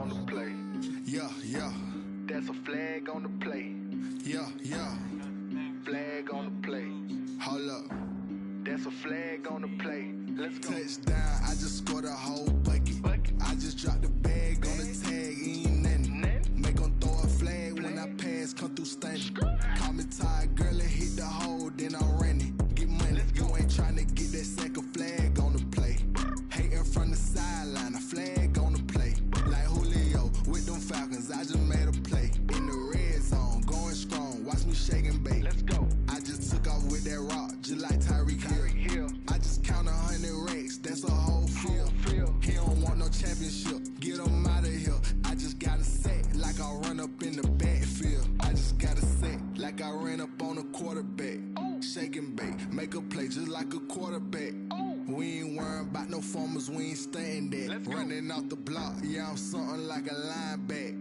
on the plate. Yeah, yeah. That's a flag on the plate. Yeah, yeah. Flag on the plate. Hold up. That's a flag on the plate. Let's go. Touchdown, I just scored a whole bucket. I just dropped the bag on the tag, ain't nothing. Make 'em throw a flag when I pass, come through stunning. Call me tired, girl, and hit the hole, then I'm running. Get money, you ain't tryna get that second flag on the play. Hating from the sideline, a flag on the play. Like Julio with them Falcons, I just made a play. In the red zone, going strong, watch me shake and bake. Let's go. I just took off with that rock, just like Tyreek Hill. I just count 100 racks, that's a whole field. He don't want no championship, get him out of here. I just got a set, like I run up in the backfield. I just got a set, like I ran up on a quarterback. Shake and bake, make a play just like a quarterback. We ain't worrying about no formers, we ain't staying there. Running off the block, yeah, I'm something like a lineback.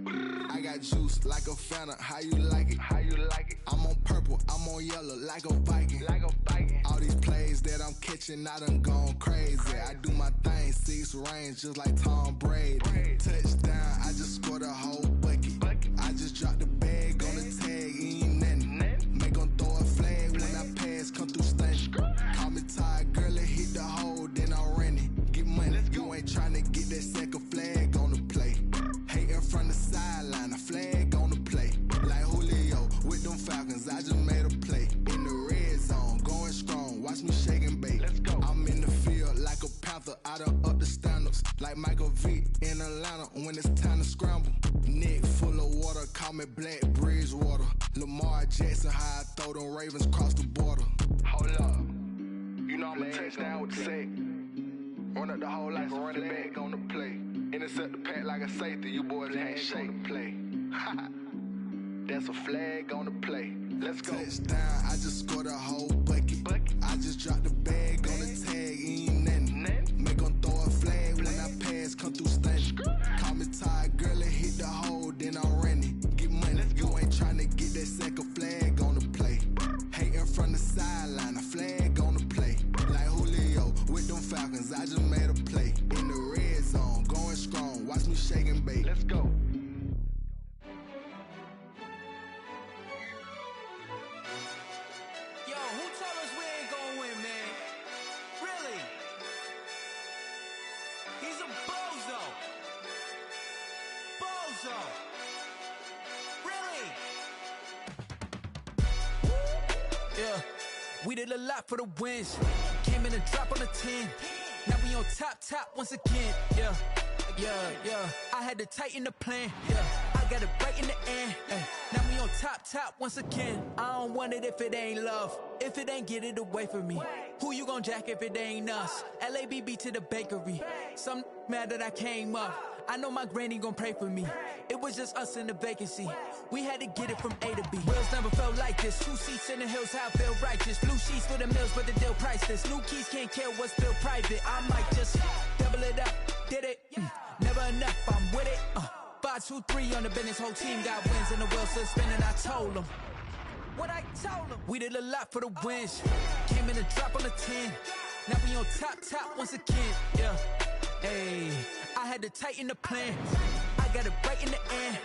I got juice like a Fanta, how you like it? How you like it? I'm on purple, I'm on yellow, like a Viking. Like a Viking. All these plays that I'm catching, I done gone crazy. I do my thing, 6 range, just like Tom Brady. Touchdown, I just scored a whole bucket. I just dropped the bag on the tag, ain't nothing. Make 'em throw a flag when I pass, come through stunning. Call me tired, girl, and hit the hole, then I'm running. Get money, you ain't tryna get that second flag on the play. Hating from the sideline, a flag on the play. Like Julio with them Falcons, I just made a play. In the red zone, going strong, watch me shake and bake. Let's go. I'm in the field like a panther, I done up the standards. Like Michael Vick in Atlanta when it's time to scramble. Neck full of water, call me Black Bridgewater. Lamar Jackson, how I throw them Ravens cross the border. Hold up. You know I'm a touchdown with the sack. Run up the hole like a running back on the play. Intercept the pack like a safety. You boys ain't shake the play. That's a flag on the play. Let's go. Touchdown, I just scored a whole bucket. I just dropped the bag on the tag, ain't nothing. Make 'em throw a flag when I pass, come through stunning. Call me tired, girl, and hit the hole, then I'm running. Get money, you ain't tryna get that second flag on the play. Hating from the sideline, a flag on the play. Like Julio with them Falcons, I just made a play. In the red zone, going strong, watch me shake and bake. Let's go. Yo, who told us we ain't gonna win, man? Really? He's a bozo. Bozo. Really? Yeah, we did a lot for the wins. Came in a drop on the 10. Now we on top once again. Yeah. I had to tighten the plan. Yeah, I got it right in the end. Now we on top once again. I don't want it if it ain't love. If it ain't, get it away from me. Who you gon' jack if it ain't us? LABB to the bakery. Some mad that I came up. I know my granny gon' pray for me. It was just us in the vacancy. We had to get it from A to B. Wheels never felt like this. 2 seats in the hills, how I feel righteous. Blue sheets for the mills, but the deal priceless. New keys can't care what's still private. I might just double it up. Did it? Never enough, I'm with it. 5, 2, 3 on the business. Whole team got wins and the wheels still spinning. I told them what I told them. We did a lot for the wins. Came in a drop on the 10. Now we on top once again. Yeah. Hey, I had to tighten the plan. I got it right in the end.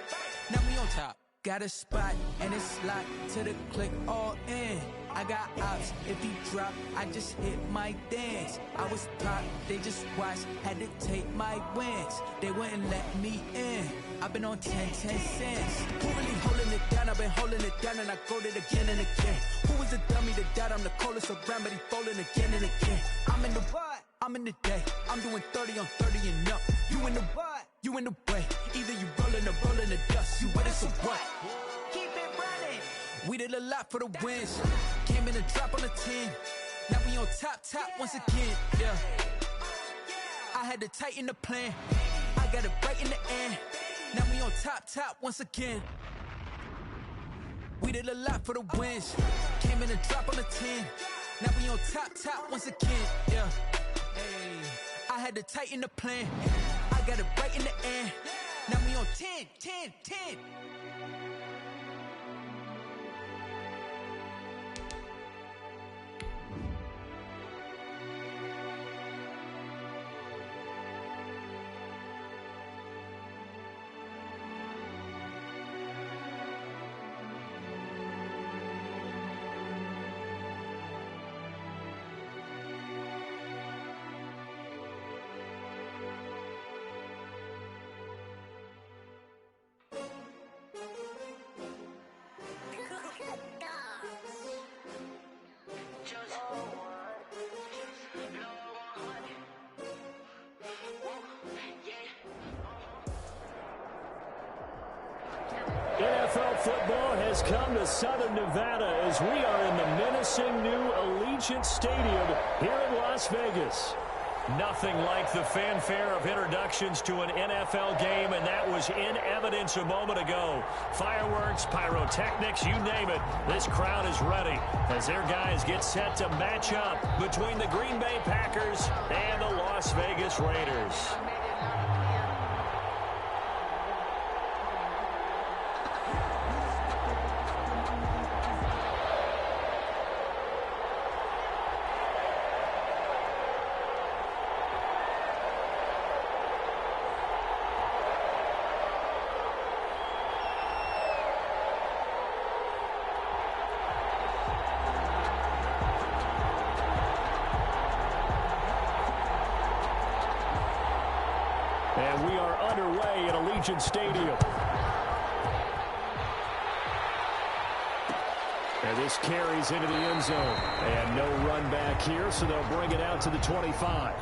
Now we on top. Got a spot and it's locked to the click all in. I got ops, if he drop, I just hit my dance. I was top, they just watched, had to take my wins. They wouldn't let me in. I've been on 10 cents. Who really holding it down? I've been holding it down and I go it again and again. Who was the dummy that doubt I'm the coldest around, but he folding again and again. I'm in the what? I'm in the day. I'm doing 30 on 30 and up. You in the what? You in the way. Either you rolling or rolling the dust. You with us or what? Keep it running. We did a lot for the wins. Came in a drop on the 10. Now we on top once again. Yeah. I had to tighten the plan. I got it right in the end. Now we on top once again. We did a lot for the wins. Came in a drop on the 10. Now we on top once again. Yeah. Hey, I had to tighten the plan. I got it right in the end. Now we on 10. NFL football has come to Southern Nevada as we are in the menacing new Allegiant Stadium here in Las Vegas. Nothing like the fanfare of introductions to an NFL game, and that was in evidence a moment ago. Fireworks, pyrotechnics, you name it. This crowd is ready as their guys get set to match up between the Green Bay Packers and the Las Vegas Raiders. And we are underway at Allegiant Stadium. And this carries into the end zone. And no run back here, so they'll bring it out to the 25.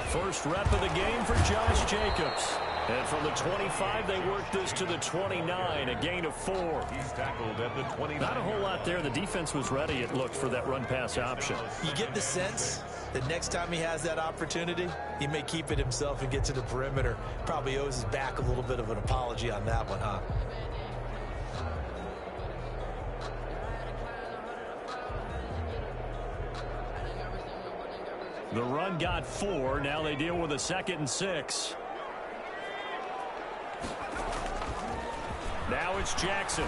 First rep of the game for Josh Jacobs. And from the 25, they work this to the 29, a gain of 4. He's tackled at the 29. Not a whole lot there. The defense was ready, it looked, for that run-pass option. You get the sense that next time he has that opportunity, he may keep it himself and get to the perimeter. Probably owes his back a little bit of an apology on that one, huh? The run got 4. Now they deal with a 2nd and 6. Now it's Jackson.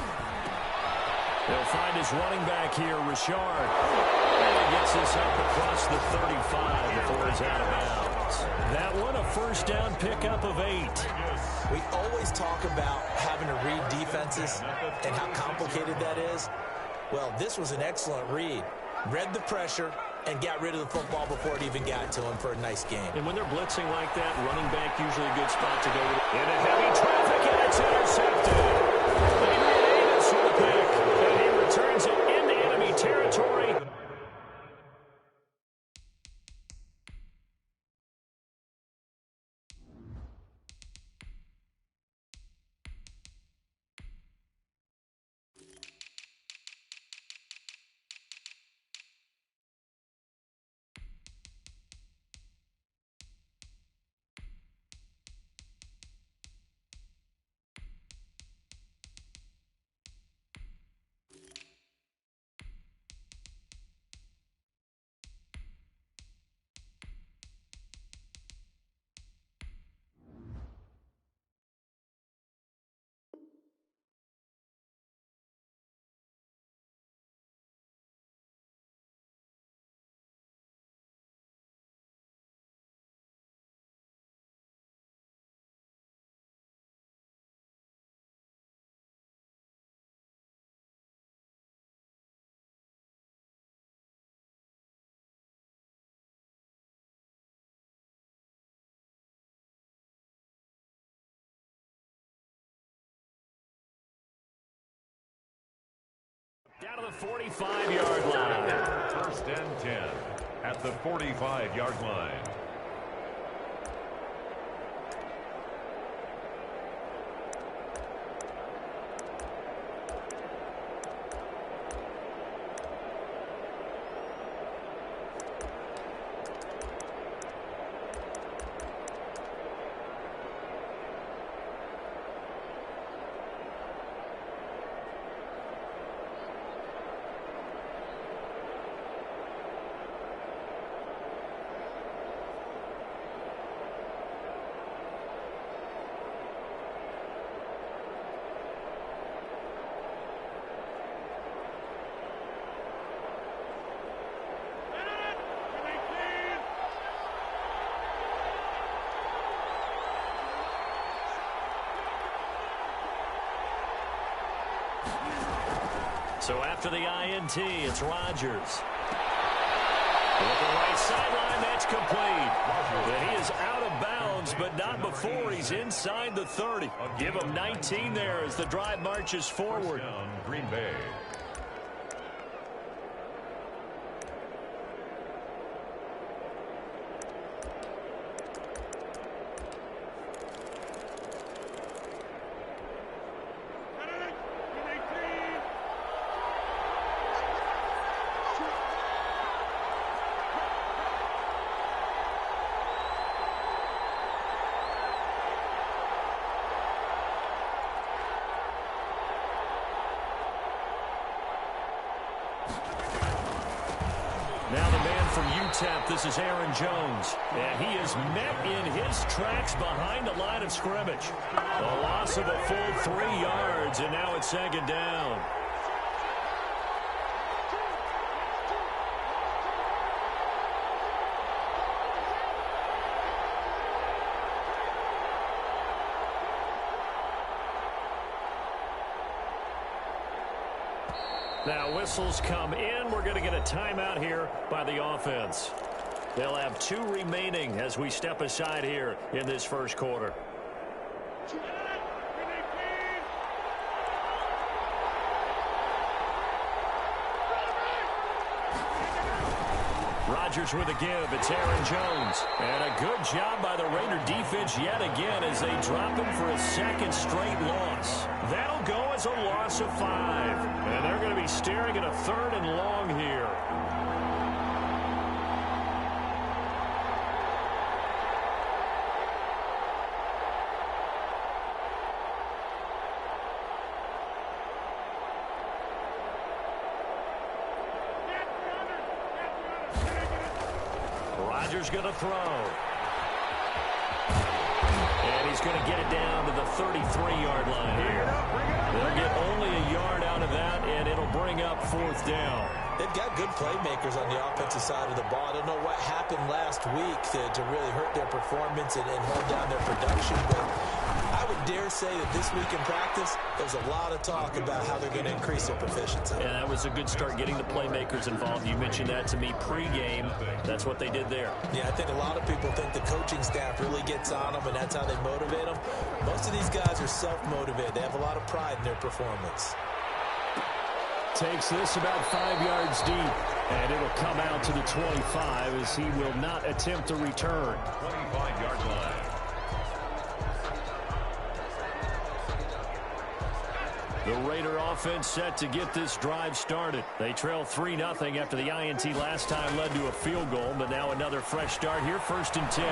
He'll find his running back here, Richard. And he gets this up across the 35 before he's out of bounds. That one, a first down pickup of 8. We always talk about having to read defenses and how complicated that is. Well, this was an excellent read. Read the pressure and got rid of the football before it even got to him for a nice game. And when they're blitzing like that, running back usually a good spot to go with. Into heavy traffic, and it's intercepted. Adrian Davis with the pick, and he returns it into enemy territory. Down to the 45-yard line. First and 10 at the 45-yard line. So after the INT, it's Rodgers. With the right sideline, that's complete. And he is out of bounds, but not before he's inside the 30. Give him 19 there as the drive marches forward. Green Bay. Now the man from UTEP, this is Aaron Jones. And he is met in his tracks behind the line of scrimmage. A loss of a full 3 yards, and now it's second down. Now whistles come in. We're going to get a timeout here by the offense. They'll have 2 remaining as we step aside here in this first quarter. Rodgers with a give. It's Aaron Jones. And a good job by the Raider defense yet again as they drop him for a second straight loss. That'll go as a loss of 5. And they're going to be staring at a 3rd and long here. Rodgers going to throw. And he's going to get it down to the 33-yard line here. They'll get only a yard out of that, and it'll bring up 4th down. They've got good playmakers on the offensive side of the ball. I don't know what happened last week to really hurt their performance and hold down their production, but I would dare say that this week in practice, there's a lot of talk about how they're going to increase their proficiency. And that was a good start getting the playmakers involved. You mentioned that to me pregame. That's what they did there. Yeah, I think a lot of people think the coaching staff really gets on them, and that's how they motivate them. Most of these guys are self-motivated. They have a lot of pride in their performance. Takes this about 5 yards deep, and it'll come out to the 25 as he will not attempt a return. 25-yard line. The Raider offense set to get this drive started. They trail 3-0 after the INT last time led to a field goal, but now another fresh start here, 1st and 10.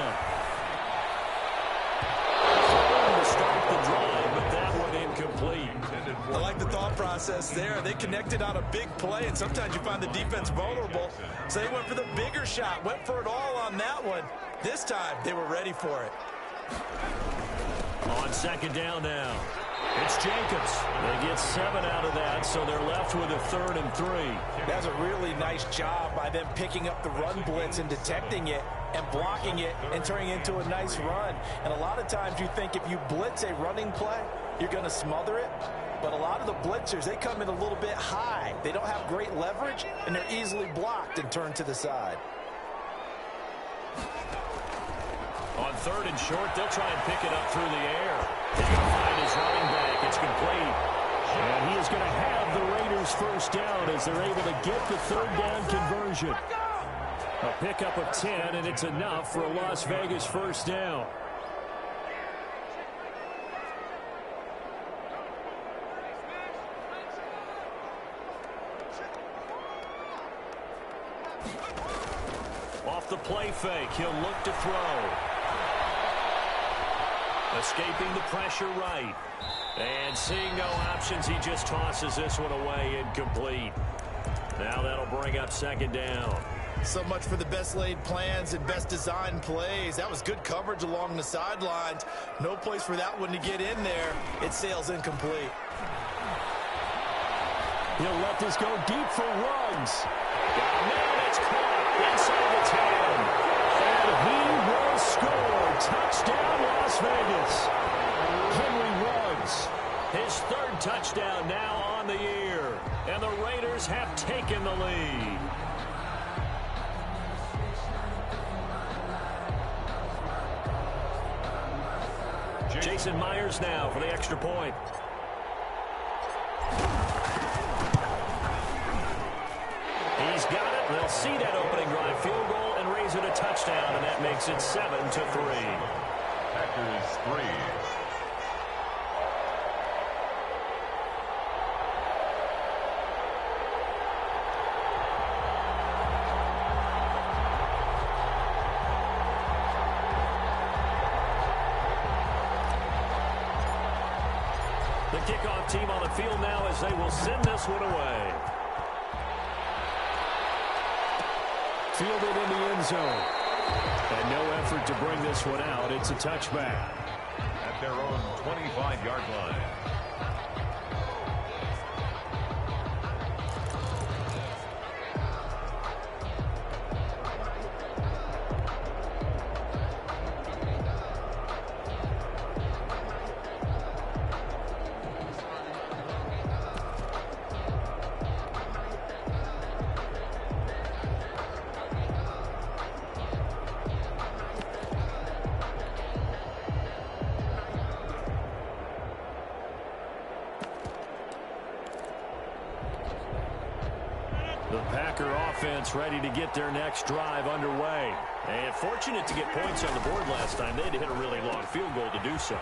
To start the drive, but that one incomplete. I like the thought process there. They connected on a big play, and sometimes you find the defense vulnerable. So they went for the bigger shot, went for it all on that one. This time, they were ready for it. On 2nd down now. It's Jacobs. They get 7 out of that, so they're left with a 3rd and 3. That's a really nice job by them picking up the run blitz and detecting it and blocking it and turning it into a nice run. And a lot of times you think if you blitz a running play, you're going to smother it. But a lot of the blitzers, they come in a little bit high. They don't have great leverage, and they're easily blocked and turned to the side. On 3rd and short, they'll try and pick it up through the air. He's going to find his running back. It's complete. And he is going to have the Raiders first down as they're able to get the 3rd down conversion. A pickup of 10, and it's enough for a Las Vegas first down. Off the play fake, he'll look to throw. Escaping the pressure right. And seeing no options, he just tosses this one away, incomplete. Now that'll bring up 2nd down. So much for the best laid plans and best designed plays. That was good coverage along the sidelines. No place for that one to get in there. It sails incomplete. He'll let this go deep for Ruggs. Now it's caught inside the 10. And he will score. Touchdown, Las Vegas. Henry Ruggs, his 3rd touchdown now on the year. And the Raiders have taken the lead. Jason Myers now for the extra point. He's got it. They'll see that opening drive field goal and raise it a touchdown, and that makes it 7-3. Packers 3. The kickoff team on the field now as they will send this one away. Fielded in the end zone. And no effort to bring this one out. It's a touchback. At their own 25-yard line. The Packer offense ready to get their next drive underway. And fortunate to get points on the board last time. They had to hit a really long field goal to do so.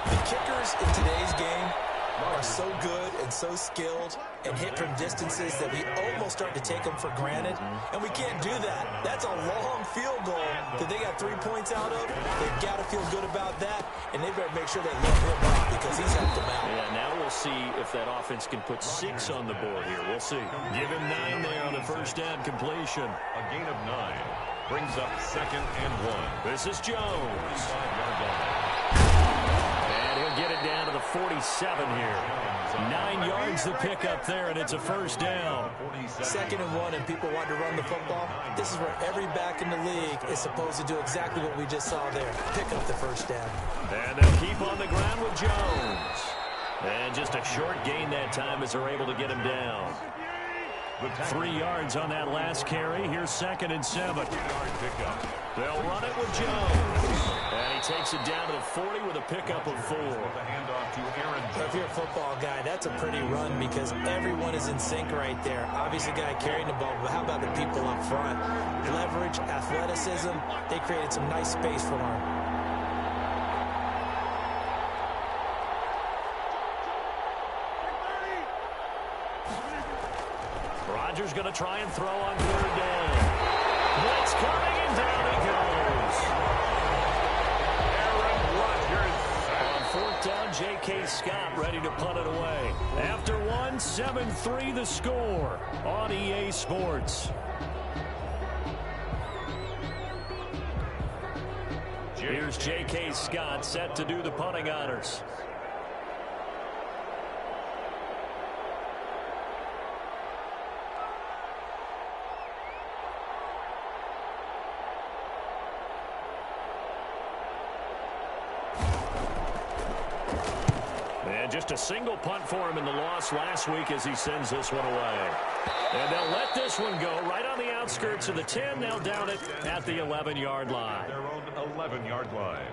The kickers in today's game are so good and so skilled and hit from distances that we almost start to take them for granted. And we can't do that. That's a long field goal that they got 3 points out of. They've got to feel good about that, and they better make sure they let him out because he's helped them out. Yeah, now we'll see if that offense can put 6 on the board here. We'll see. Give him 9 there on the first down completion. A gain of 9 brings up 2nd and 1. This is Jones. And he'll get it down to the 47 here. 9 yards to pick up there, and it's a first down. 2nd and 1, and people want to run the football. This is where every back in the league is supposed to do exactly what we just saw there. Pick up the first down. And they'll keep on the ground with Jones. And just a short gain that time as they're able to get him down. 3 yards on that last carry. Here's 2nd and 7. They'll run it with Jones. And he takes it down to the 40 with a pickup of 4. If you're a football guy, that's a pretty run because everyone is in sync right there. Obviously, the guy carrying the ball, but how about the people up front? Leverage, athleticism, they created some nice space for him. Rodgers going to try and throw on 3rd down. Blitz coming, and down he goes. Aaron Rodgers. On 4th down, J.K. Scott ready to punt it away. After 1, 7-3 the score on EA Sports. Here's J.K. Scott set to do the punting honors. And just a single punt for him in the loss last week as he sends this one away. And they'll let this one go right on the outskirts of the 10. They'll down it at the 11-yard line. Their own 11-yard line.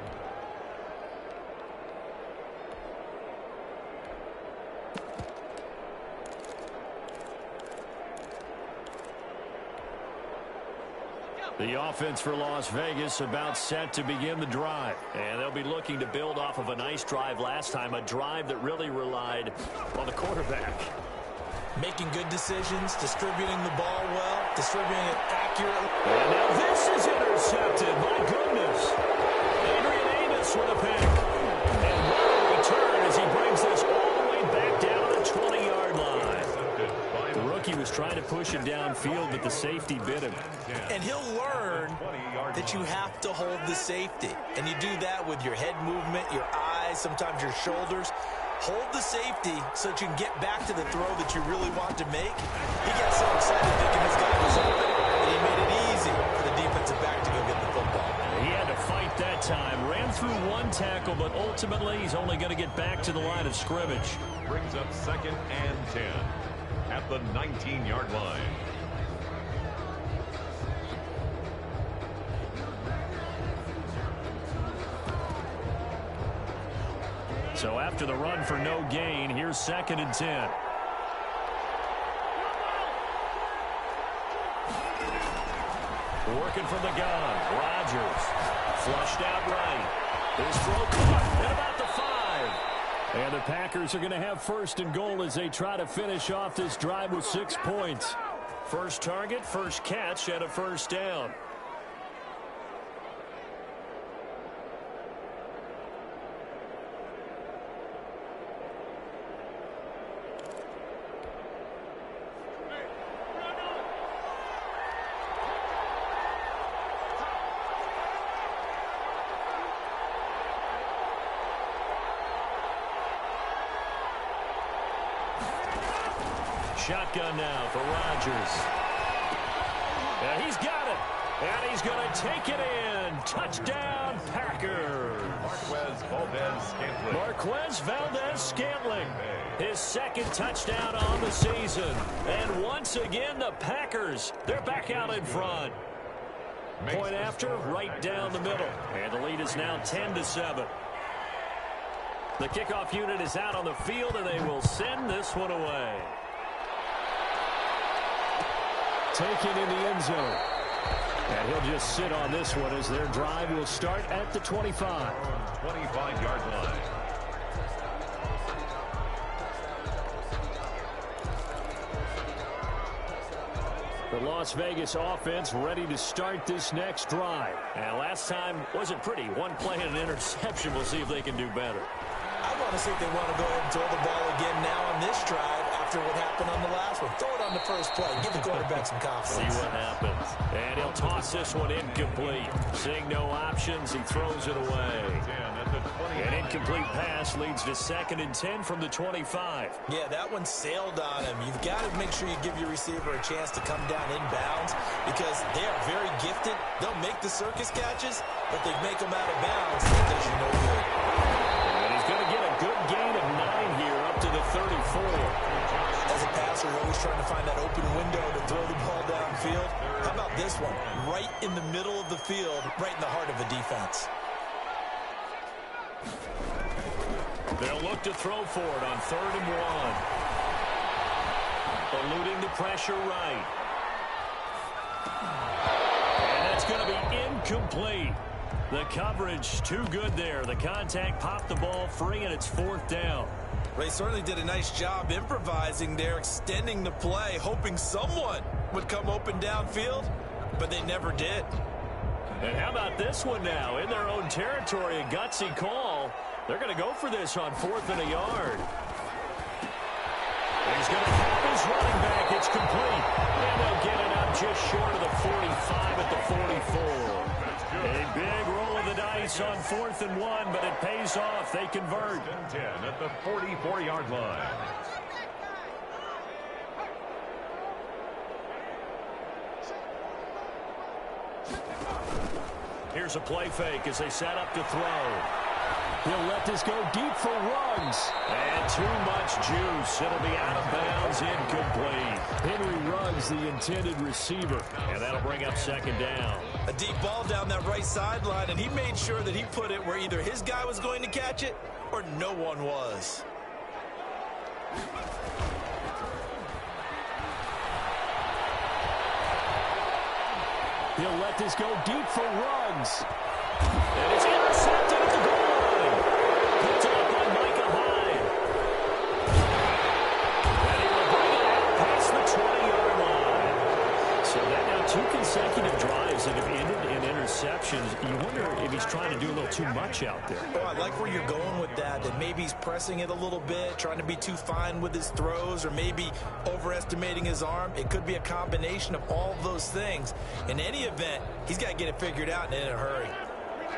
The offense for Las Vegas about set to begin the drive. And they'll be looking to build off of a nice drive last time, a drive that really relied on the quarterback. Making good decisions, distributing the ball well, distributing it accurately. And now this is intercepted. My goodness. Adrian Amos with a pick. And what a return as he brings this all the way back down to the 20-yard line. The rookie was trying to push it downfield, but the safety bit him. And he'll learn that you have to hold the safety. And you do that with your head movement, your eyes, sometimes your shoulders. Hold the safety so that you can get back to the throw that you really want to make. He got so excited thinking this guy was open, and he made it easy for the defensive back to go get the football. He had to fight that time. Ran through 1 tackle, but ultimately he's only going to get back to the line of scrimmage. Brings up 2nd and 10. at the 19-yard line. So after the run for no gain, here's 2nd and 10. Working from the gun. Rodgers flushed out right. His throw caught at about the 5. And the Packers are going to have 1st and goal as they try to finish off this drive with 6 points. First target, first catch, and a 1st down. Shotgun now for Rodgers. And he's got it. And he's going to take it in. Touchdown, Packers. Marquez Valdez-Scantling. His 2nd touchdown on the season. And once again, the Packers, they're back out in front. Point after, right down the middle. And the lead is now 10-7. The kickoff unit is out on the field, and they will send this one away. Taken in the end zone. And he'll just sit on this one as their drive will start at the 25. 25-yard line. The Las Vegas offense ready to start this next drive. And last time wasn't pretty. One play and an interception. We'll see if they can do better. I want to see if they want to go ahead and throw the ball again now on this drive after what happened on the last one. Throw it on the first play. Give the quarterback some confidence. See what happens. And he'll toss this one incomplete. Seeing no options, he throws it away. An incomplete pass leads to 2nd and 10 from the 25. Yeah, that one sailed on him. You've got to make sure you give your receiver a chance to come down inbounds because they are very gifted. They'll make the circus catches, but they make them out of bounds. That does you no good. And he's going to get a good gain of 9 here up to the 34. As a passer, you're always trying to find that open window to throw the ball downfield. How about this one? Right in the middle of the field, right in the heart of a defense. They'll look to throw for it on 3rd and 1. Eluding the pressure right. And that's going to be incomplete. The coverage too good there. The contact popped the ball free, and it's 4th down. They certainly did a nice job improvising there, extending the play, hoping someone would come open downfield, but they never did. And how about this one now? In their own territory, a gutsy call. They're going to go for this on 4th and a yard. And he's going to have his running back. It's complete. And they'll get it up just short of the 45 at the 44. A big roll of the dice on 4th and 1, but it pays off. They convert. 10 at the 44-yard line. Here's a play fake as they set up to throw. He'll let this go deep for Ruggs. And too much juice. It'll be out of bounds, incomplete. Henry Ruggs, the intended receiver. And that'll bring up 2nd down. A deep ball down that right sideline, and he made sure that he put it where either his guy was going to catch it or no one was. He'll let this go deep for Ruggs. And it's intercepted at the goal line. Picked up by Micah Hyde. And he will bring it out past the 20-yard line. So that now 2 consecutive drives that have ended in interceptions. You wonder if he's trying to do a little too much out there. Oh, I like where you're going with that maybe he's pressing it a little bit, trying to be too fine with his throws, or maybe overestimating his arm. It could be a combination of all of those things. In any event, he's got to get it figured out and in a hurry.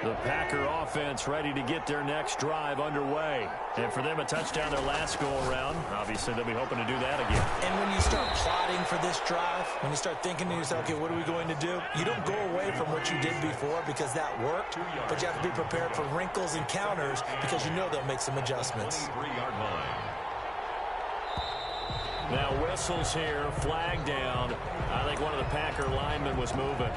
The Packer offense ready to get their next drive underway. And for them, a touchdown their last go-around. Obviously, they'll be hoping to do that again. And when you start plotting for this drive, when you start thinking to yourself, okay, what are we going to do? You don't go away from what you did before because that worked, but you have to be prepared for wrinkles and counters because you know they'll make some adjustments. 23-yard line. Now whistles here, flag down. I think one of the Packer linemen was moving.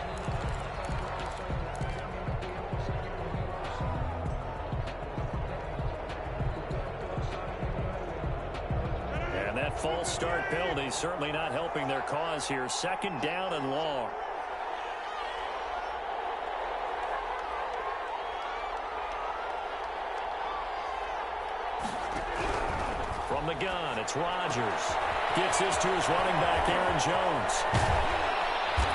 And that false start penalty certainly not helping their cause here. 2nd down and long. From the gun, it's Rodgers. Gets this to his running back, Aaron Jones.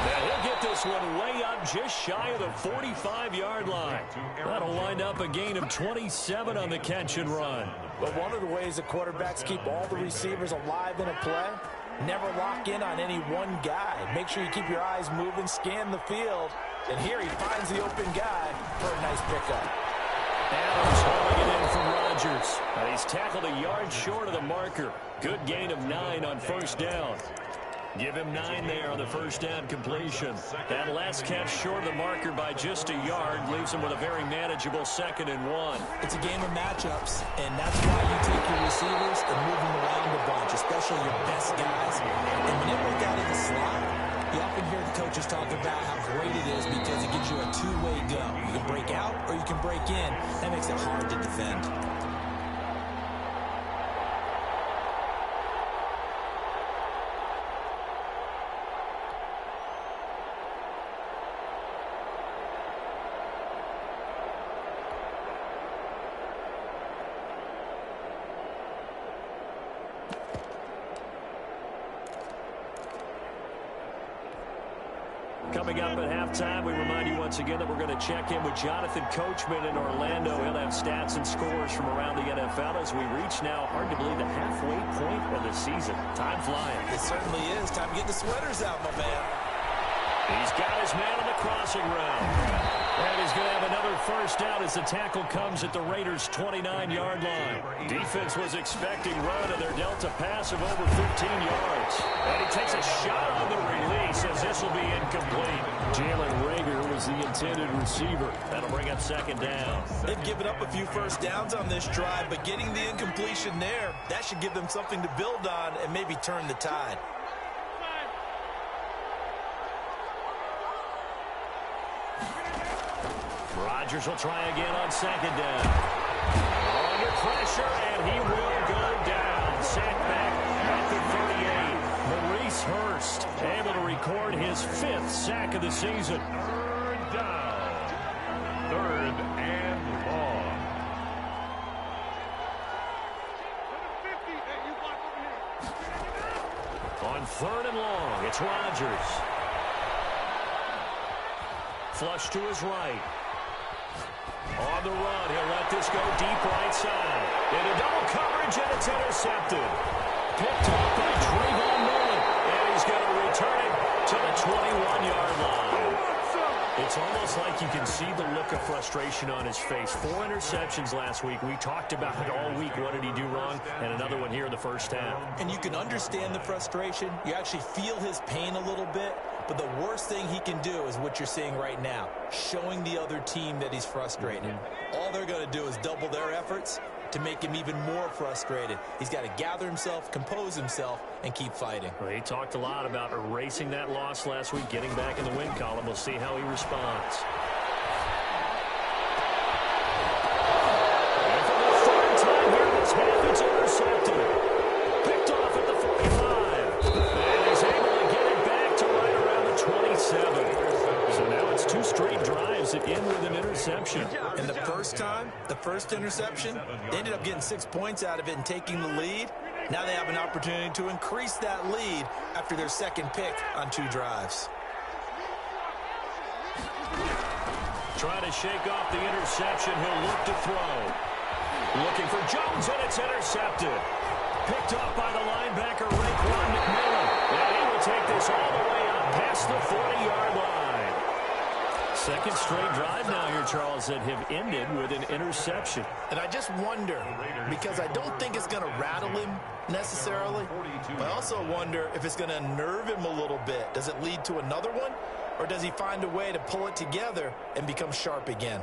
Now he'll get this one way up just shy of the 45-yard line. That'll wind up a gain of 27 on the catch and run. But one of the ways the quarterbacks keep all the receivers alive in a play, never lock in on any one guy. Make sure you keep your eyes moving, scan the field. And here he finds the open guy for a nice pickup. Adams hauling it in from Rodgers. And he's tackled a yard short of the marker. Good gain of 9 on 1st down. Give him 9 there on the 1st down completion. That last catch short of the marker by just a yard leaves him with a very manageable 2nd and 1. It's a game of matchups, and that's why you take your receivers and move them around a bunch, especially your best guys. And when you work out of the slot, you often hear the coaches talk about how great it is because it gives you a two-way go. You can break out or you can break in. That makes it hard to defend. Coming up at halftime, we remind you once again that we're going to check in with Jonathan Coachman in Orlando. He'll have stats and scores from around the NFL as we reach now, hard to believe, the halfway point of the season. Time flying. It certainly is. Time to get the sweaters out, my man. He's got his man on the crossing route. And he's going to have another 1st down as the tackle comes at the Raiders' 29-yard line. Defense was expecting run, and they're dealt a pass of over 15 yards. And he takes a shot on the release as this will be incomplete. Jalen Reagor was the intended receiver. That'll bring up 2nd down. They've given up a few 1st downs on this drive, but getting the incompletion there, that should give them something to build on and maybe turn the tide. Rodgers will try again on 2nd down. Under pressure, and he will go down. Sacked back at the 38. Maurice Hurst able to record his 5th sack of the season. 3rd down. 3rd and long. On 3rd and long, it's Rodgers. Flush to his right. On the run, he'll let this go deep right side. Into double coverage, and it's intercepted. Picked up by Trayvon Mullen, and he's going to return it to the 21-yard line. It's almost like you can see the look of frustration on his face. 4 interceptions last week. We talked about it all week. What did he do wrong? And another one here in the 1st half. And you can understand the frustration. You actually feel his pain a little bit. But the worst thing he can do is what you're seeing right now, showing the other team that he's frustrated. All they're going to do is double their efforts to make him even more frustrated. He's got to gather himself, compose himself, and keep fighting. Well, he talked a lot about erasing that loss last week, getting back in the win column. We'll see how he responds. And for the 3rd time here this half, it's intercepted. Picked off at the 45. And he's able to get it back to right around the 27. So now it's 2 straight drives that end with an interception. And the first time, the first interception, they ended up getting 6 points out of it and taking the lead. Now they have an opportunity to increase that lead after their 2nd pick on 2 drives. Trying to shake off the interception. He'll look to throw. Looking for Jones, and it's intercepted. Picked up by the linebacker, Raekwon McMillan. And he will take this all the way up past the 40-yard line. 2nd straight drive now here, Charles, that have ended with an interception. And I just wonder, because I don't think it's going to rattle him necessarily, but I also wonder if it's going to unnerve him a little bit. Does it lead to another one, or does he find a way to pull it together and become sharp again?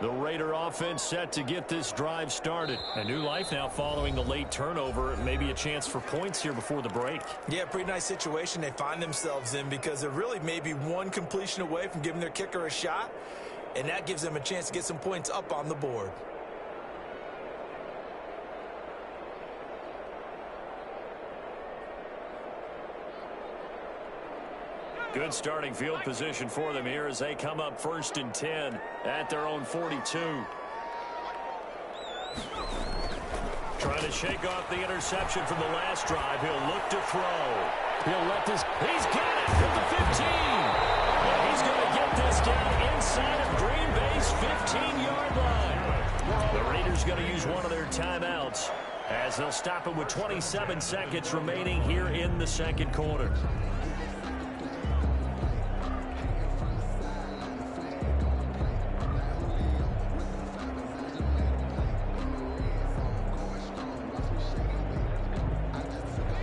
The Raider offense set to get this drive started. A new life now following the late turnover. Maybe a chance for points here before the break. Yeah, pretty nice situation they find themselves in because they're really maybe one completion away from giving their kicker a shot, and that gives them a chance to get some points up on the board. Good starting field position for them here as they come up 1st and 10 at their own 42. Trying to shake off the interception from the last drive. He'll look to throw. He'll let this. He's got it from the 15. And he's going to get this down inside of Green Bay's 15-yard line. The Raiders going to use one of their timeouts as they'll stop it with 27 seconds remaining here in the second quarter.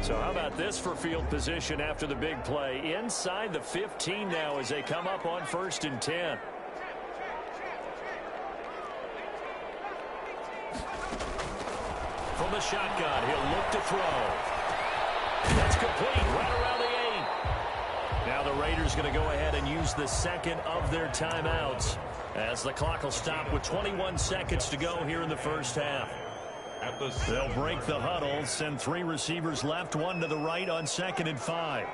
So how about this for field position after the big play? Inside the 15 now as they come up on 1st and 10. From the shotgun, he'll look to throw. That's complete right around the 8. Now the Raiders going to go ahead and use the second of their timeouts as the clock will stop with 21 seconds to go here in the first half. They'll break the huddle, send 3 receivers left, 1 to the right on 2nd and 5.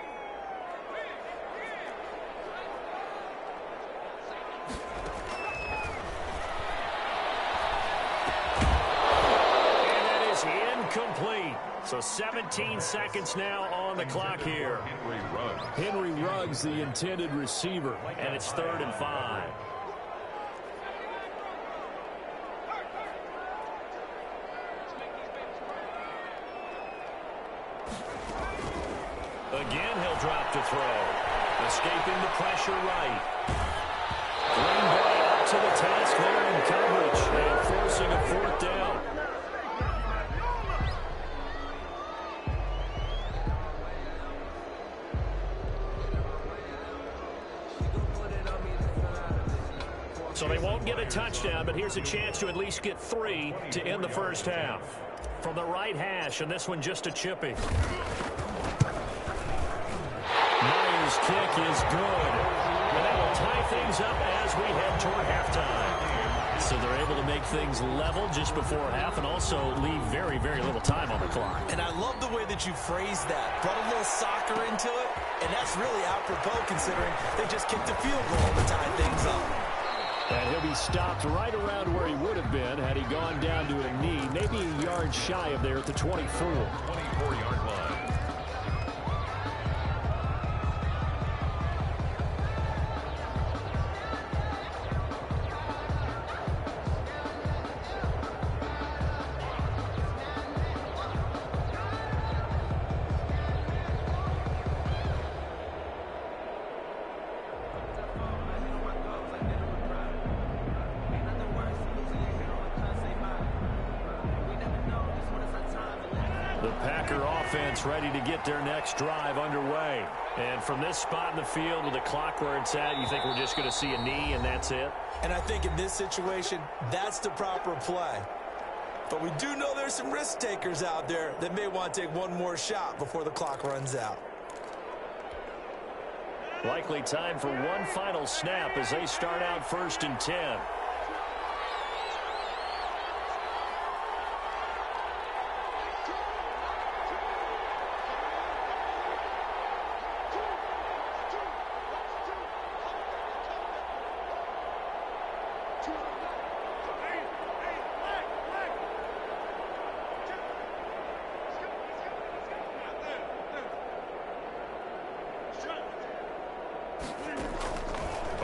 And that is incomplete. So 17 seconds now on the clock here. Henry Ruggs, the intended receiver, and it's 3rd and 5. Again, he'll drop to throw. Escaping the pressure right. Green Bay up to the task there in coverage and forcing a 4th down. So they won't get a touchdown, but here's a chance to at least get 3 to end the first half. From the right hash, and this one just a chippy. His kick is good. And that will tie things up as we head toward halftime. So they're able to make things level just before half and also leave very, very little time on the clock. And I love the way that you phrased that. Brought a little soccer into it, and that's really apropos considering they just kicked a field goal to tie things up. And he'll be stopped right around where he would have been had he gone down to a knee, maybe a yard shy of there at the 24. 24-yard line. Ready to get their next drive underway. And from this spot in the field with the clock where it's at, you think we're just going to see a knee and that's it? And I think in this situation, that's the proper play. But we do know there's some risk takers out there that may want to take one more shot before the clock runs out. Likely time for one final snap as they start out 1st and 10.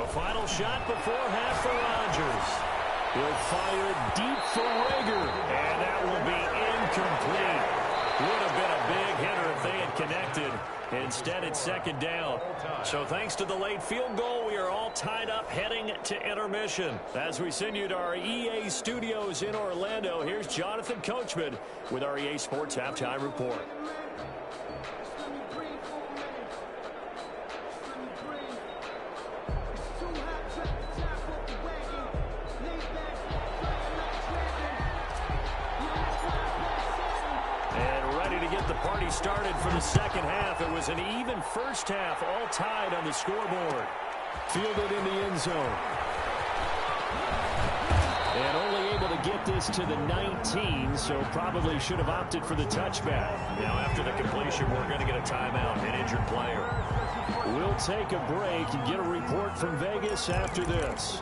Final shot before half for Rodgers. He'll fire deep for Rager, and that will be incomplete. Would have been a big hitter if they had connected. Instead, it's 2nd down. So thanks to the late field goal, we are all tied up heading to intermission. As we send you to our EA studios in Orlando, here's Jonathan Coachman with our EA Sports Halftime Report. the party started for the second half. It was an even first half, all tied on the scoreboard. Fielded in the end zone. And only able to get this to the 19, so probably should have opted for the touchback. Now after the completion, we're going to get a timeout, an injured player. We'll take a break and get a report from Vegas after this.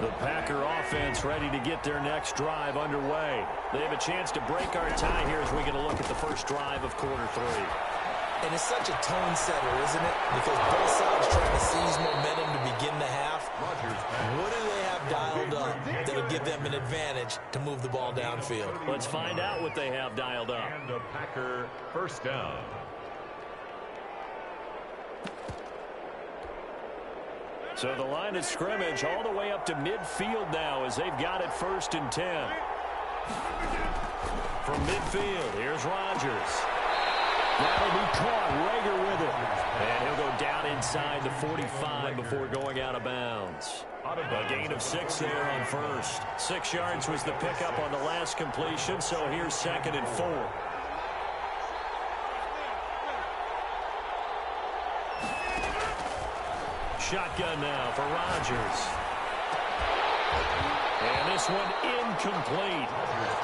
The Packer offense ready to get their next drive underway. They have a chance to break our tie here as we get a look at the first drive of quarter 3. And it's such a tone setter, isn't it? Because both sides trying to seize momentum to begin the half. What do they have dialed up that'll give them an advantage to move the ball downfield? Let's find out what they have dialed up. And the Packer first down. So the line of scrimmage all the way up to midfield now as they've got it 1st and 10. From midfield, here's Rodgers. That'll be caught. Rager with it. And he'll go down inside the 45 before going out of bounds. A gain of 6 there on first. 6 yards was the pickup on the last completion, so here's 2nd and 4. Shotgun now for Rodgers. And this one incomplete.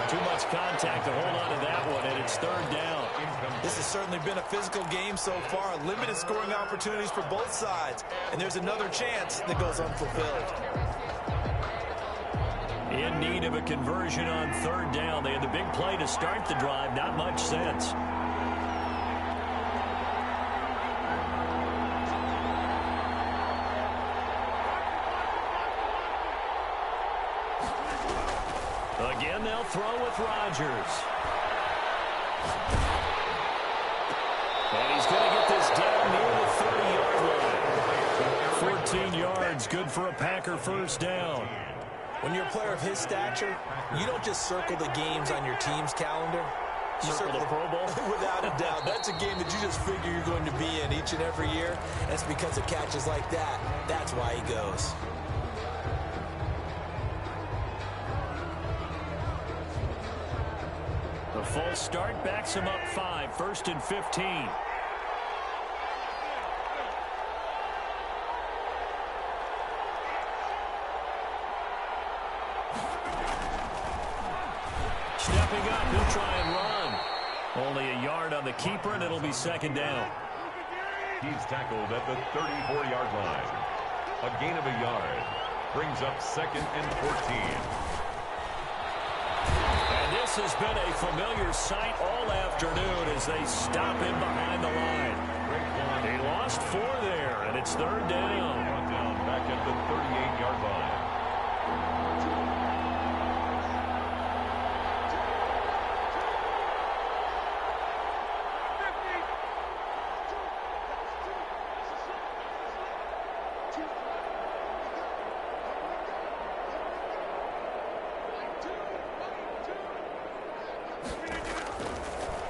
Too much contact to hold on to that one, and it's 3rd down. This has certainly been a physical game so far. Limited scoring opportunities for both sides. And there's another chance that goes unfulfilled. In need of a conversion on 3rd down. They had the big play to start the drive. Not much sense. Again, they'll throw with Rodgers. And he's going to get this down near the 30-yard line. 14 yards, good for a Packer first down. When you're a player of his stature, you don't just circle the games on your team's calendar. You circle the Pro Bowl? Without a doubt. That's a game that you just figure you're going to be in each and every year. That's because of catches like that. That's why he goes. The full start backs him up 5, 1st and 15. Stepping up, he'll try and run. Only a yard on the keeper, and it'll be 2nd down. He's tackled at the 34-yard line. A gain of a yard brings up 2nd and 14. This has been a familiar sight all afternoon as they stop him behind the line. He lost 4 there, and it's 3rd down. Brought down back at the 38-yard line.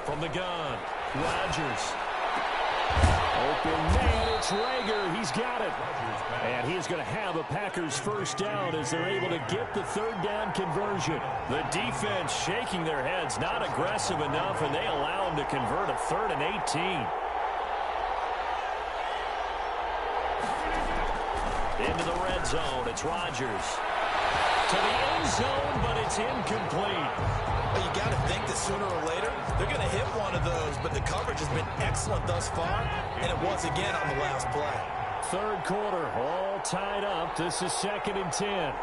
From the gun, Rodgers. Open man, it's Rager. He's got it. And he's going to have a Packers first down as they're able to get the 3rd down conversion. The defense shaking their heads, not aggressive enough, and they allow him to convert a 3rd and 18. Into the red zone, it's Rodgers. To the end zone, but it's incomplete. Well, you got to think that sooner or later they're going to hit one of those, but the coverage has been excellent thus far, and it was again on the last play. 3rd quarter, all tied up. This is 2nd and 10.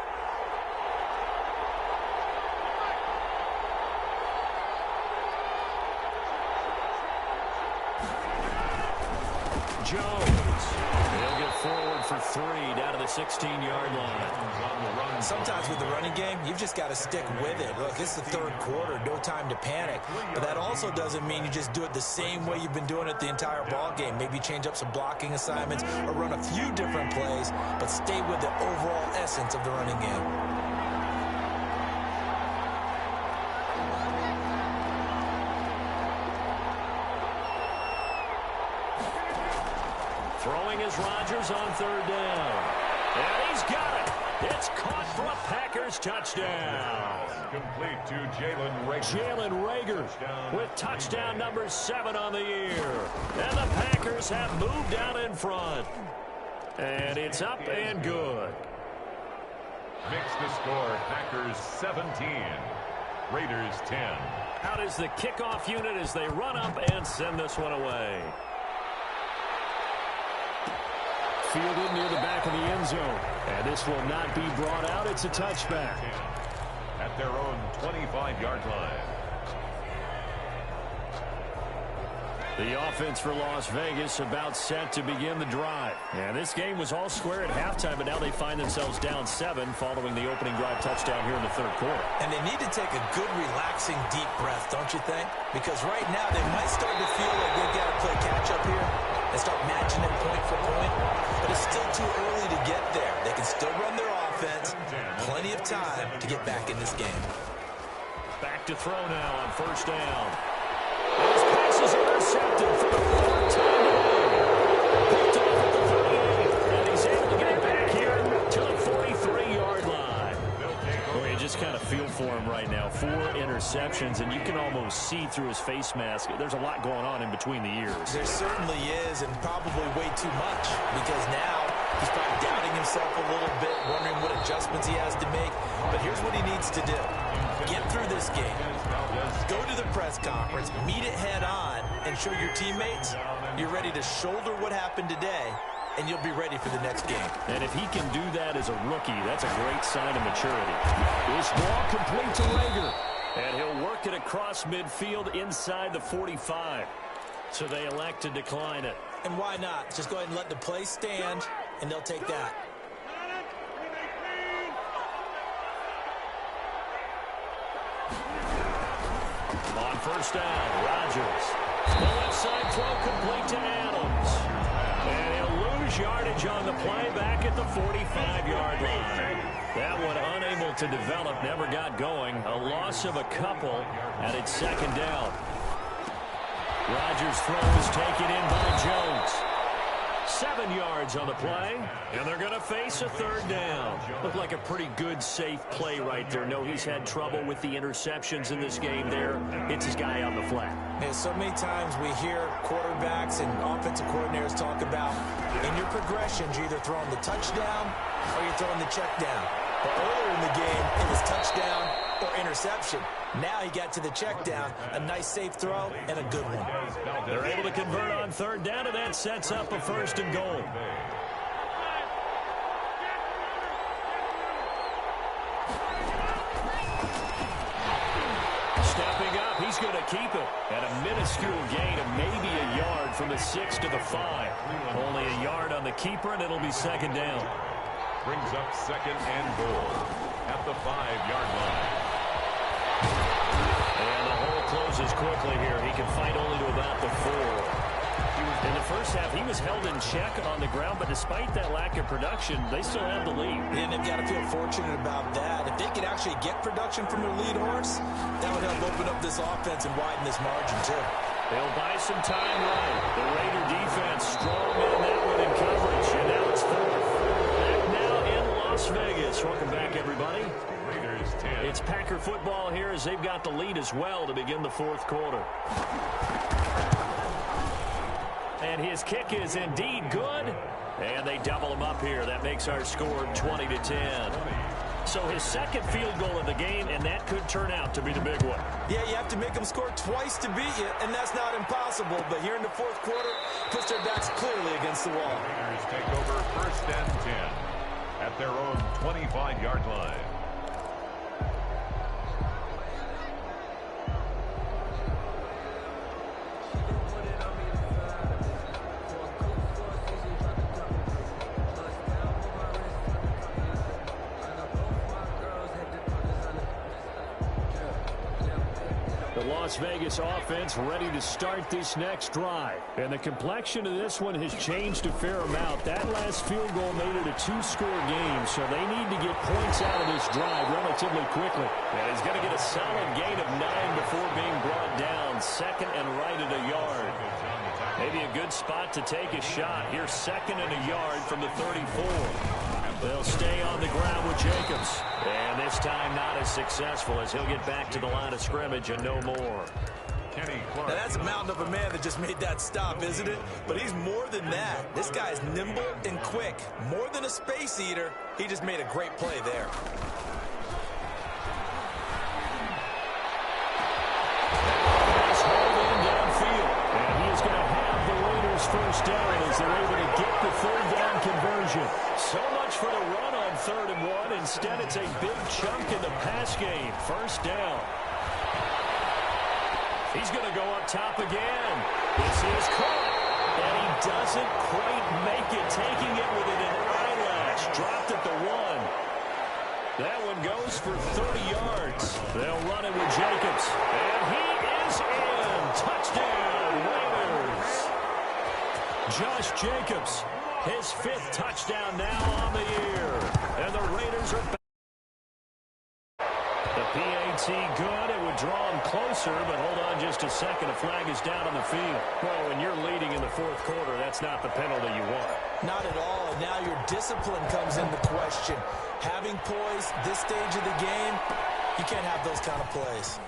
Jones. He'll get forward for 3 down to the 16-yard line. Sometimes with the running game, you've just got to stick with it. Look, it's the 3rd quarter, no time to panic. But that also doesn't mean you just do it the same way you've been doing it the entire ball game. Maybe change up some blocking assignments or run a few different plays, but stay with the overall essence of the running game. Throwing is Rodgers on 3rd down. And he's got it. It's caught for a Packers first touchdown. Complete to Jalen Reagor. Jalen Reagor with touchdown number 7 on the year. And the Packers have moved out in front. And it's up and good. Makes the score Packers 17, Raiders 10. Out is the kickoff unit as they run up and send this one away. Fielded near the back of the end zone. And this will not be brought out. It's a touchback. At their own 25-yard line. The offense for Las Vegas about set to begin the drive. And this game was all square at halftime, but now they find themselves down 7 following the opening drive touchdown here in the third quarter. And they need to take a good, relaxing, deep breath, don't you think? Because right now they might start to feel like they've got to play catch-up here and start matching them point for point. But it's still too early to get there. They can still run their offense. Plenty of time to get back in this game. Back to throw now on first down. And his pass is intercepted for the 4th time today. Picked off at the 38, and he's able to get it back here to the 43-yard line. Well, you just kind of feel for him right now. 4 interceptions, and you can almost see through his face mask. There's a lot going on in between the ears. There certainly is, and probably way too much, because now he's probably doubting himself a little bit, wondering what adjustments he has to make. But here's what he needs to do. Get through this game. Go to the press conference, meet it head on, and show your teammates you're ready to shoulder what happened today, and you'll be ready for the next game. And if he can do that as a rookie, that's a great sign of maturity. This ball complete to Reagor, and he'll work it across midfield inside the 45. So they elect to decline it. And why not? Just go ahead and let the play stand, and they'll take that. On first down, Rodgers. The left side throw complete to Adams. And he'll lose yardage on the play back at the 45-yard line. That one unable to develop, never got going. A loss of a couple, and it's second down. Rodgers' throw is taken in by Jones. 7 yards on the play, and they're going to face a third down. Looked like a pretty good, safe play right there. No, he's had trouble with the interceptions in this game there. Hits his guy on the flat. Yeah, so many times we hear quarterbacks and offensive coordinators talk about in your progressions, you're either throwing the touchdown or you're throwing the check down. But earlier in the game, it was touchdown or interception. Now he got to the check down, a nice safe throw, and a good one. They're able to convert on third down, and that sets up a 1st and goal. Stepping up, he's going to keep it. At a minuscule gain of maybe a yard from the 6 to the 5. Only a yard on the keeper, and it'll be second down. Brings up 2nd and goal at the 5-yard line. And the hole closes quickly here. He can fight only to about the 4. In the first half, he was held in check on the ground, but despite that lack of production, they still have the lead. And they've got to feel fortunate about that. If they could actually get production from their lead horse, that would help open up this offense and widen this margin, too. They'll buy some time right. The Raider defense strong in that one in coverage, and now it's 4th. Back now in Las Vegas. Welcome back, everybody. Raiders 10. It's Packer football here as they've got the lead as well to begin the 4th quarter. And his kick is indeed good. And they double him up here. That makes our score 20-10. So his 2nd field goal of the game, and that could turn out to be the big one. Yeah, you have to make them score twice to beat you, and that's not impossible. But here in the 4th quarter, puts their backs clearly against the wall. Raiders take over 1st and 10 at their own 25-yard line. The Las Vegas offense ready to start this next drive. And the complexion of this one has changed a fair amount. That last field goal made it a 2-score game, so they need to get points out of this drive relatively quickly. And he's going to get a solid gain of 9 before being brought down. 2nd and right at a yard. Maybe a good spot to take a shot. Here's 2nd and a yard from the 34. They'll stay on on the ground with Jacobs. And this time not as successful as he'll get back to the line of scrimmage and no more. Now that's a mountain of a man that just made that stop, isn't it? But he's more than that. This guy's nimble and quick. More than a space eater, he just made a great play there. Nice hold in downfield. And he is going to have the Raiders first down as they're able to get the third down conversion. So much for the run on 3rd and 1. Instead, it's a big chunk in the pass game. First down. He's going to go up top again. This is caught. And he doesn't quite make it, taking it within an eyelash. Dropped at the 1. That one goes for 30 yards. They'll run it with Jacobs. And he is in. Touchdown, Raiders. Josh Jacobs, his 5th touchdown now on the year. And the Raiders are back. The PAT good. It would draw him closer, but hold on just a second. A flag is down on the field. Well, when you're leading in the 4th quarter, that's not the penalty you want. Not at all, and now your discipline comes into question. Having poise this stage of the game, you can't have those kind of plays.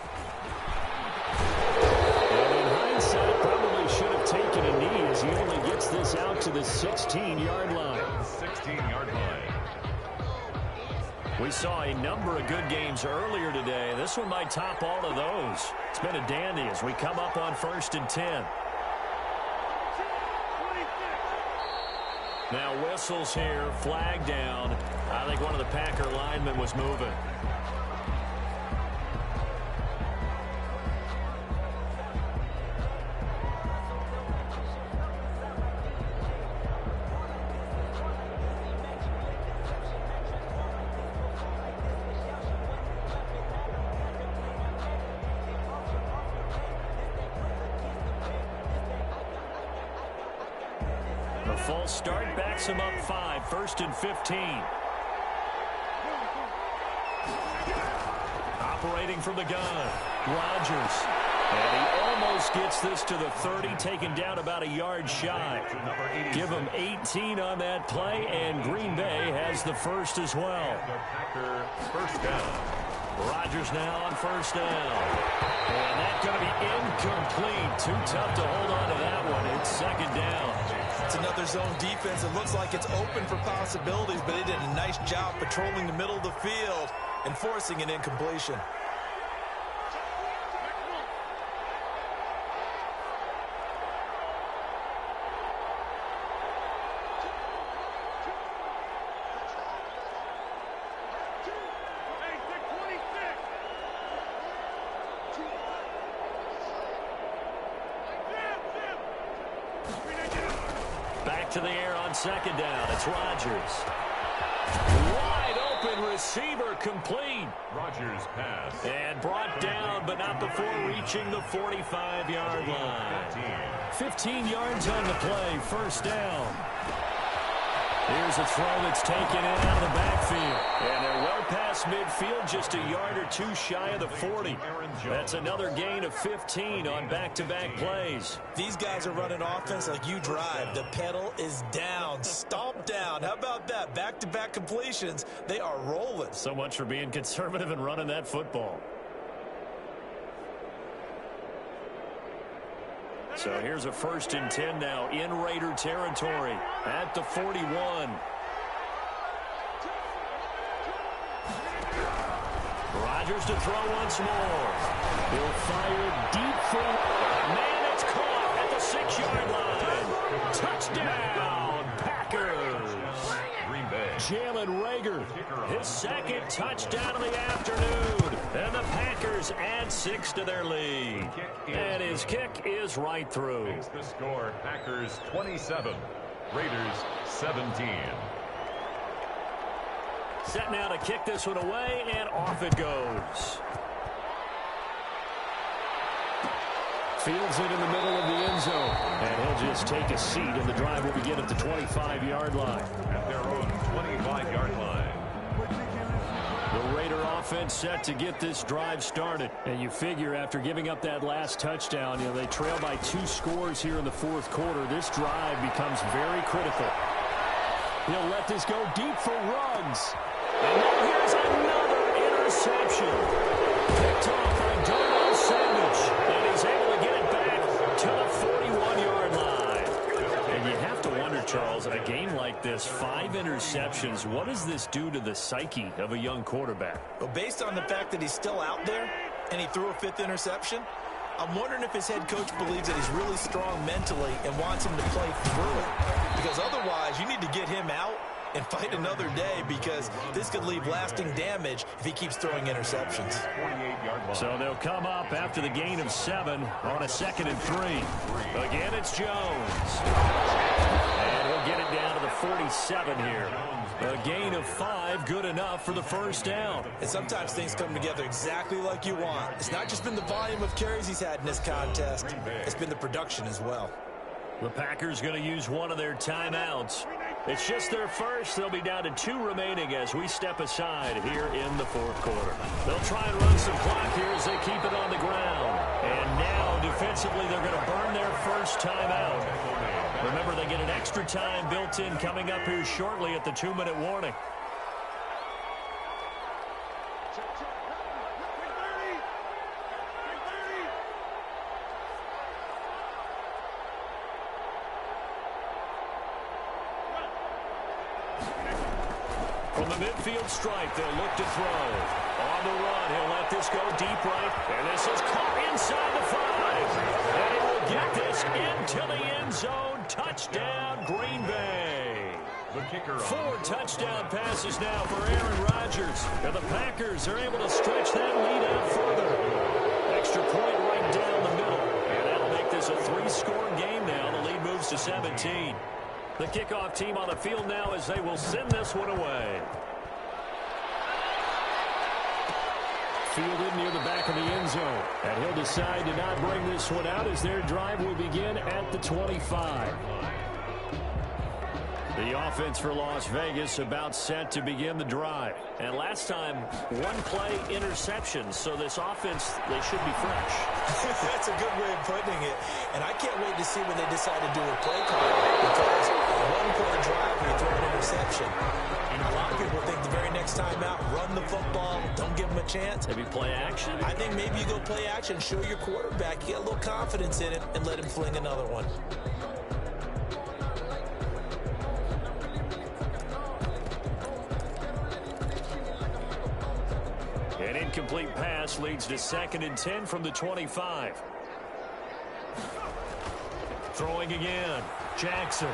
And in hindsight, probably should have taken a knee as he only gets this out to the 16-yard line. 16-yard line. We saw a number of good games earlier today. This one might top all of those. It's been a dandy as we come up on 1st and 10. Now whistles here, flag down. I think one of the Packer linemen was moving. The false start backs him up 5, 1st and 15. Operating from the gun, Rodgers. And he almost gets this to the 30, taken down about a yard shy. Give him 18 on that play, and Green Bay has the first as well. Packer first down. Rodgers now on 1st down. And that's going to be incomplete. Too tough to hold on to that one. It's 2nd down. It's another zone defense. It looks like it's open for possibilities, but they did a nice job patrolling the middle of the field and forcing an incompletion. To the air on 2nd down. It's Rodgers. Wide open receiver complete. Rodgers pass. And brought down, but not before reaching the 45-yard line. 15 yards on the play. 1st down. Here's a throw that's taken in out of the backfield. And they're well past midfield, just a yard or 2 shy of the 40. That's another gain of 15 on back-to-back plays. These guys are running offense like you drive. The pedal is down, stomp down. How about that? Back-to-back completions. They are rolling. So much for being conservative and running that football. So here's a 1st and 10 now in Raider territory at the 41. Rodgers to throw once more. He'll fire deep for man. It's caught at the 6-yard line. Touchdown, Packers. Green Bay. Jalen Reagor, his 2nd touchdown of the afternoon. And the Packers add 6 to their lead. And his kick is right through. Makes the score Packers 27, Raiders 17. Set now to kick this one away, and off it goes. Fields it in the middle of the end zone. And he'll just take a seat, and the drive will begin at the 25-yard line. At their own 25-yard line. The Raider offense set to get this drive started. And you figure after giving up that last touchdown, they trail by 2 scores here in the 4th quarter. This drive becomes very critical. He'll let this go deep for Ruggs. And now here's another interception. Picked off by Darnell Savage. And he's able to get it back to the 41-yard line. And you have to wonder, Charles, a game like this, 5 interceptions, what does this do to the psyche of a young quarterback? Well, based on the fact that he's still out there and he threw a 5th interception, I'm wondering if his head coach believes that he's really strong mentally and wants him to play through it. Because otherwise, you need to get him out and fight another day, because this could leave lasting damage if he keeps throwing interceptions. So they'll come up after the gain of 7 on a 2nd and 3. Again, it's Jones. And he'll get it down to the 47 here. A gain of 5, good enough for the first down. And sometimes things come together exactly like you want. It's not just been the volume of carries he's had in this contest. It's been the production as well. The Packers going to use one of their timeouts. It's just their first. They'll be down to 2 remaining as we step aside here in the 4th quarter. They'll try and run some clock here as they keep it on the ground. And now, defensively, they're going to burn their first timeout. Remember, they get an extra time built in coming up here shortly at the 2-minute warning. From the midfield stripe, they'll look to throw. On the run, he'll let this go deep right. And this is caught inside the 5. And he will get this into the end zone. Touchdown, Green Bay. The kicker. 4 touchdown passes now for Aaron Rodgers. And the Packers are able to stretch that lead out further. Extra point right down the middle. And that'll make this a 3-score game now. The lead moves to 17. The kickoff team on the field now as they will send this one away. Fielded near the back of the end zone. And he'll decide to not bring this one out as their drive will begin at the 25. The offense for Las Vegas about set to begin the drive. And last time, 1-play interception. So this offense, they should be fresh. That's a good way of putting it. And I can't wait to see when they decide to do a play call. Because a 1-play drive when you throw an interception. And a lot of people think the very next time out, run the football, don't give them a chance. Maybe play action? I think maybe you go play action, show your quarterback, get a little confidence in him, and let him fling another one. An incomplete pass leads to 2nd and 10 from the 25. Throwing again. Jackson.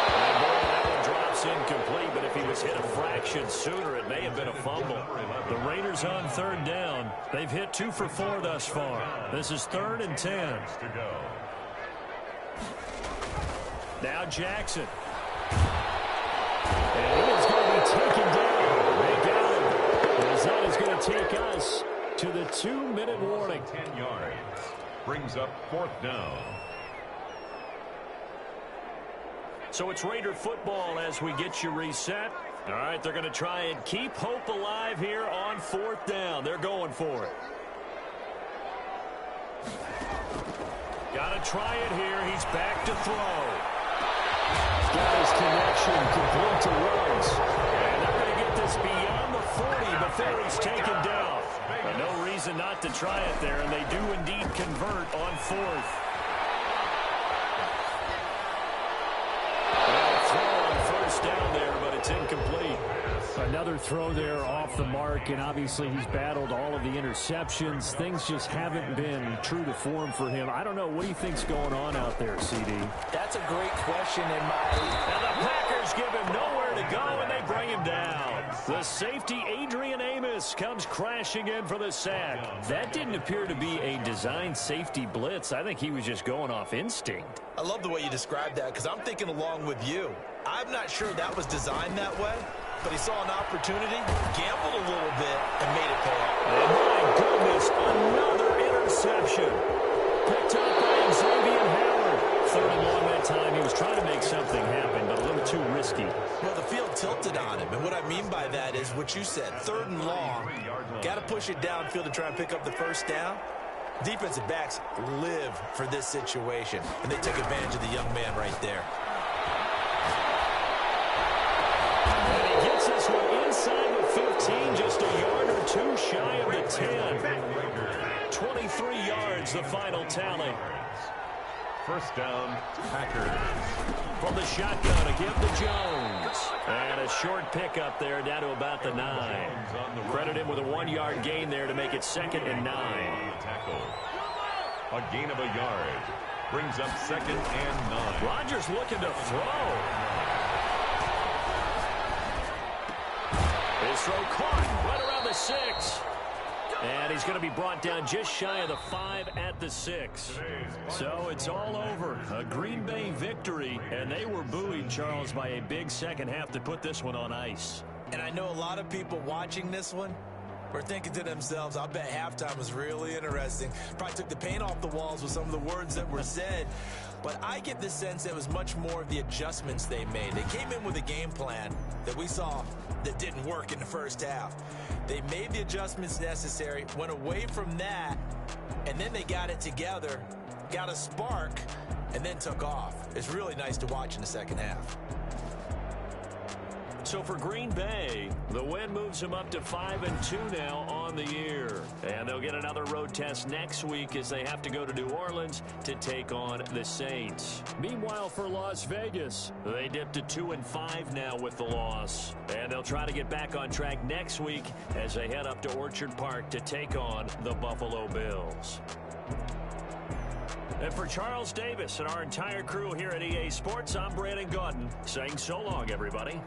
And boy, that one drops incomplete, but if he was hit a fraction sooner, it may have been a fumble. The Raiders on 3rd down. They've hit 2 for 4 thus far. This is 3rd and 10. Now Jackson. And he is going to be taken down. They got him. As that is going to take us to the 2-minute warning. 10 yards. Brings up 4th down. So it's Raider football as we get you reset. All right, they're going to try and keep hope alive here on 4th down. They're going for it. Got to try it here. He's back to throw. Got his connection complete to Rhodes. And they're going to get this beyond the 40 before he's taken down. But no reason not to try it there, and they do indeed convert on 4th. Well, throw on 1st down there, but it's incomplete. Another throw there off the mark, and obviously he's battled all of the interceptions. Things just haven't been true to form for him. I don't know. What do you think's going on out there, CD? That's a great question in my... And the Packers give him nowhere to go, and they bring him down. The safety, Adrian Amos, comes crashing in for the sack. That didn't appear to be a designed safety blitz. I think he was just going off instinct. I love the way you described that, because I'm thinking along with you. I'm not sure that was designed that way, but he saw an opportunity, gambled a little bit, and made it pay off. And my goodness, another interception. Picked up by Xavier Howard. 3rd and long that time. He was trying to make something happen, but a little too risky. Well, the field tilted on him, and what I mean by that is what you said, 3rd and long. Got to push it downfield to try and pick up the 1st down. Defensive backs live for this situation, and they took advantage of the young man right there. And he gets this one inside the 15, just a yard or two shy of the 10. 23 yards, the final tally. First down, Packers. From the shotgun, a give to Jones. And a short pickup there down to about the 9. Credit him with a 1-yard gain there to make it 2nd and 9. Tackle. A gain of a yard. Brings up 2nd and 9. Rodgers looking to throw. His throw caught right around the 6. And he's going to be brought down just shy of the 5 at the 6. So it's all over. A Green Bay victory, and they were buoyed, Charles, by a big second half to put this one on ice. And I know a lot of people watching this one were thinking to themselves, I'll bet halftime was really interesting. Probably took the paint off the walls with some of the words that were said. But I get the sense it was much more of the adjustments they made. They came in with a game plan that we saw that didn't work in the first half. They made the adjustments necessary, went away from that, and then they got it together, got a spark, and then took off. It's really nice to watch in the second half. So for Green Bay, the win moves them up to 5-2 now on the year. And they'll get another road test next week as they have to go to New Orleans to take on the Saints. Meanwhile, for Las Vegas, they dipped to 2-5 now with the loss. And they'll try to get back on track next week as they head up to Orchard Park to take on the Buffalo Bills. And for Charles Davis and our entire crew here at EA Sports, I'm Brandon Gaudin saying so long, everybody.